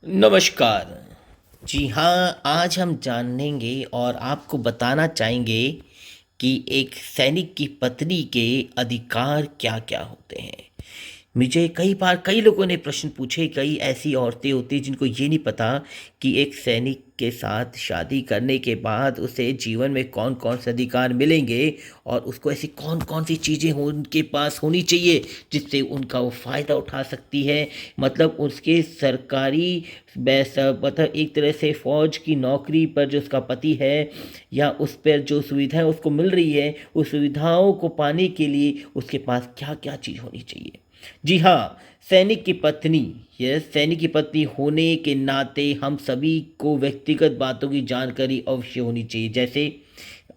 नमस्कार। जी हाँ, आज हम जानेंगे और आपको बताना चाहेंगे कि एक सैनिक की पत्नी के अधिकार क्या-क्या होते हैं। मुझे कई बार कई लोगों ने प्रश्न पूछे, कई ऐसी औरतें होती हैं जिनको ये नहीं पता कि एक सैनिक के साथ शादी करने के बाद उसे जीवन में कौन-कौन से अधिकार मिलेंगे और उसको ऐसी कौन-कौन सी चीज़ें हो उनके पास होनी चाहिए जिससे उनका वो फ़ायदा उठा सकती है। मतलब उसके सरकारी मतलब एक तरह से फ़ौज की नौकरी पर जो उसका पति है या उस पर जो सुविधाएँ उसको मिल रही है, उस सुविधाओं को पाने के लिए उसके पास क्या-क्या चीज़ होनी चाहिए। जी हाँ, सैनिक की पत्नी, यस, सैनिक की पत्नी होने के नाते हम सभी को व्यक्तिगत बातों की जानकारी अवश्य होनी चाहिए। जैसे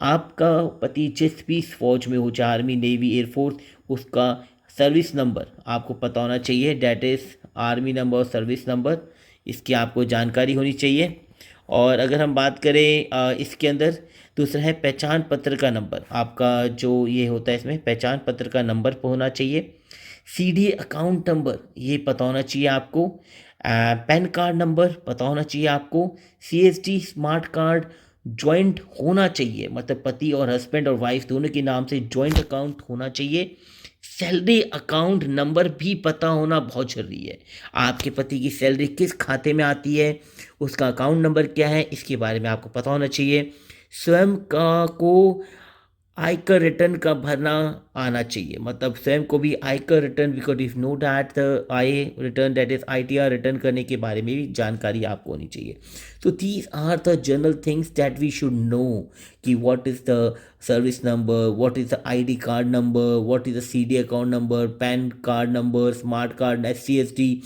आपका पति जिस भी फ़ौज में हो, चाहे आर्मी, नेवी, एयरफोर्स, उसका सर्विस नंबर आपको पता होना चाहिए, दैट इज़ आर्मी नंबर और सर्विस नंबर, इसकी आपको जानकारी होनी चाहिए। और अगर हम बात करें इसके अंदर दूसरा है पहचान पत्र का नंबर, आपका जो ये होता है इसमें पहचान पत्र का नंबर होना चाहिए। सीडीए अकाउंट नंबर ये पता होना चाहिए आपको। पैन कार्ड नंबर पता होना चाहिए आपको। सीएसटी स्मार्ट कार्ड जॉइंट होना चाहिए, मतलब पति और हस्बैंड और वाइफ दोनों के नाम से जॉइंट अकाउंट होना चाहिए। सैलरी अकाउंट नंबर भी पता होना बहुत ज़रूरी है। आपके पति की सैलरी किस खाते में आती है, उसका अकाउंट नंबर क्या है, इसके बारे में आपको पता होना चाहिए। स्वयं का को आयकर रिटर्न का भरना आना चाहिए, मतलब स्वयं को भी आयकर return, because if know that the I return, that is ITR return करने के बारे में भी जानकारी आपको होनी चाहिए। तो these are the general things that we should know कि what is the service number, what is the ID card number, what is the CD account number, PAN card number, smart card, SCSD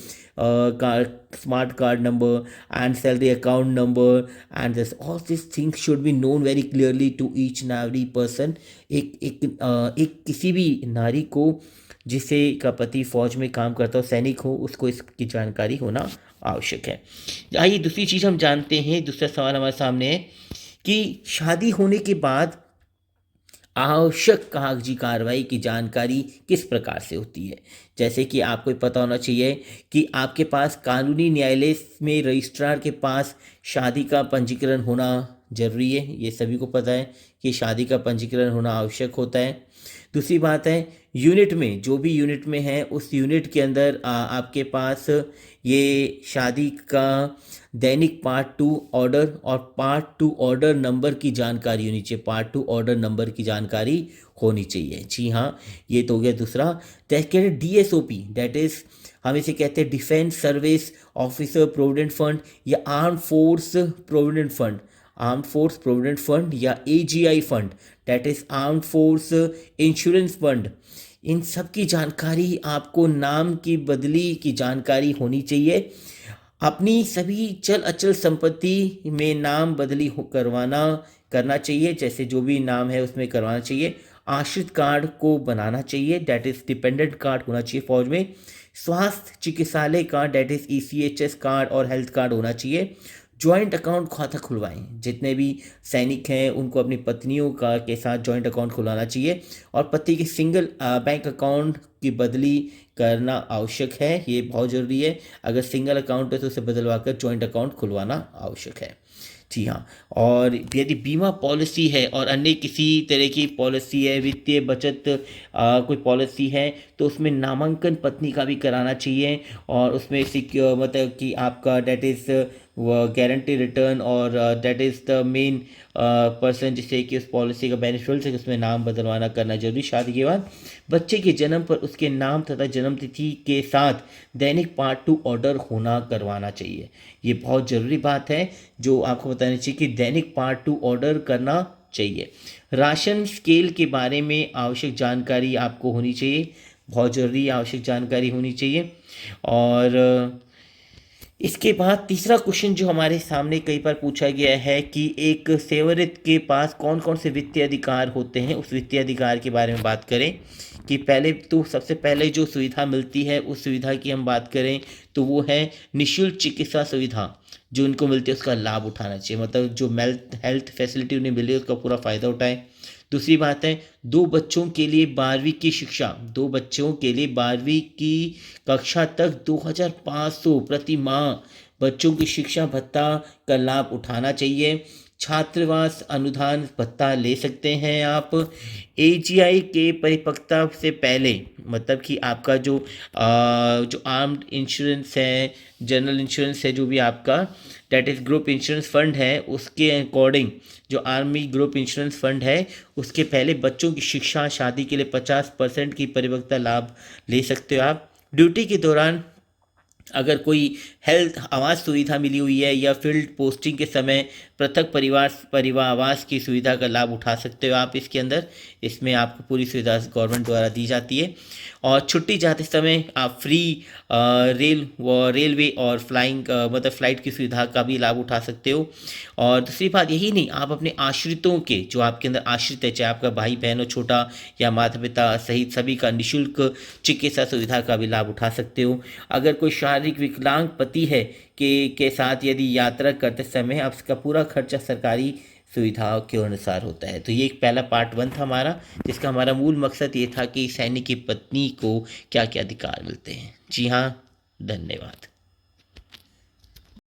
card, smart card number and salary account number, and this all these things should be known very clearly to each and every person। एक किसी भी नारी को जिसे का पति फौज में काम करता हो, सैनिक हो, उसको इसकी जानकारी होना आवश्यक है। आइए दूसरी चीज़ हम जानते हैं, दूसरा सवाल हमारे सामने है कि शादी होने के बाद आवश्यक कागजी कार्रवाई की जानकारी किस प्रकार से होती है। जैसे कि आपको पता होना चाहिए कि आपके पास कानूनी न्यायालय में रजिस्ट्रार के पास शादी का पंजीकरण होना जरूरी है, ये सभी को पता है कि शादी का पंजीकरण होना आवश्यक होता है। दूसरी बात है, यूनिट में, जो भी यूनिट में है उस यूनिट के अंदर आपके पास ये शादी का दैनिक पार्ट टू ऑर्डर और पार्ट टू ऑर्डर नंबर की जानकारी होनी चाहिए, पार्ट टू ऑर्डर नंबर की जानकारी होनी चाहिए। जी हाँ, ये तो हो गया दूसरा। कहते हैं डीएसओपी, दैट इज हम इसे कहते हैं defence service officer provident fund या arm force provident fund, arm force provident fund या AGI fund, that is arm force insurance fund. इन सब की जानकारी आपको, नाम की बदली की जानकारी होनी चाहिए। अपनी सभी चल अचल संपत्ति में नाम बदली करना चाहिए, जैसे जो भी नाम है उसमें करवाना चाहिए। आश्रित कार्ड को बनाना चाहिए, दैट इज डिपेंडेंट कार्ड होना चाहिए फौज में। स्वास्थ्य चिकित्सालय card, that is ECHS card और हेल्थ कार्ड होना चाहिए। जॉइंट अकाउंट खाता खुलवाएं, जितने भी सैनिक हैं उनको अपनी पत्नियों का के साथ जॉइंट अकाउंट खुलवाना चाहिए। और पति के सिंगल बैंक अकाउंट की बदली करना आवश्यक है, ये बहुत ज़रूरी है। अगर सिंगल अकाउंट है तो उसे बदलवा कर जॉइंट अकाउंट खुलवाना आवश्यक है। जी हाँ, और यदि बीमा पॉलिसी है और अन्य किसी तरह की पॉलिसी है, वित्तीय बचत कोई पॉलिसी है, तो उसमें नामांकन पत्नी का भी कराना चाहिए। और उसमें सिक्योर, मतलब कि आपका डेट इज़ गारंटी रिटर्न, और that is the main person जिससे कि उस पॉलिसी का बेनिफिट है, उसमें नाम बदलवाना करना जरूरी। शादी के बाद बच्चे के जन्म पर उसके नाम तथा जन्म तिथि के साथ दैनिक पार्ट टू ऑर्डर होना करवाना चाहिए। ये बहुत ज़रूरी बात है जो आपको बतानी चाहिए कि दैनिक पार्ट टू ऑर्डर करना चाहिए। राशन स्केल के बारे में आवश्यक जानकारी आपको होनी चाहिए, बहुत ज़रूरी आवश्यक जानकारी होनी चाहिए। और इसके बाद तीसरा क्वेश्चन जो हमारे सामने कई बार पूछा गया है कि एक सेवानिवृत्त के पास कौन कौन से वित्तीय अधिकार होते हैं, उस वित्तीय अधिकार के बारे में बात करें। कि पहले तो सबसे पहले जो सुविधा मिलती है उस सुविधा की हम बात करें तो वो है निःशुल्क चिकित्सा सुविधा, जो उनको मिलती है उसका लाभ उठाना चाहिए, मतलब जो हेल्थ फैसिलिटी उन्हें मिली है उसका पूरा फ़ायदा उठाएं। दूसरी बात है, दो बच्चों के लिए 12वीं की शिक्षा, दो बच्चों के लिए 12वीं की कक्षा तक 2500 प्रति माह बच्चों की शिक्षा भत्ता का लाभ उठाना चाहिए। छात्रावास अनुदान भत्ता ले सकते हैं आप। एजीआई के परिपक्वता से पहले, मतलब कि आपका जो आर्म्ड इंश्योरेंस है, जनरल इंश्योरेंस है, जो भी आपका that is group insurance fund है, उसके अकॉर्डिंग जो आर्मी ग्रुप इंश्योरेंस फंड है, उसके पहले बच्चों की शिक्षा शादी के लिए 50% की परिपक्वता लाभ ले सकते हो आप। ड्यूटी के दौरान अगर कोई हेल्थ आवास सुविधा मिली हुई है या फील्ड पोस्टिंग के समय पृथक परिवार आवास की सुविधा का लाभ उठा सकते हो आप इसके अंदर। इसमें आपको पूरी सुविधा गवर्नमेंट द्वारा दी जाती है। और छुट्टी जाते समय आप फ्री रेलवे और फ्लाइंग मतलब फ़्लाइट की सुविधा का भी लाभ उठा सकते हो। और दूसरी बात यही नहीं, आप अपने आश्रितों के, जो आपके अंदर आश्रित है, चाहे आपका भाई बहन हो छोटा या माता पिता सहित सभी का निःशुल्क चिकित्सा सुविधा का भी लाभ उठा सकते हो। अगर कोई शारीरिक विकलांग पति है के साथ यदि यात्रा करते समय आप उसका पूरा खर्चा सरकारी सुविधाओं के अनुसार होता है। तो ये एक पहला पार्ट 1 था हमारा, जिसका हमारा मूल मकसद ये था कि सैनिक की पत्नी को क्या क्या अधिकार मिलते हैं। जी हाँ, धन्यवाद।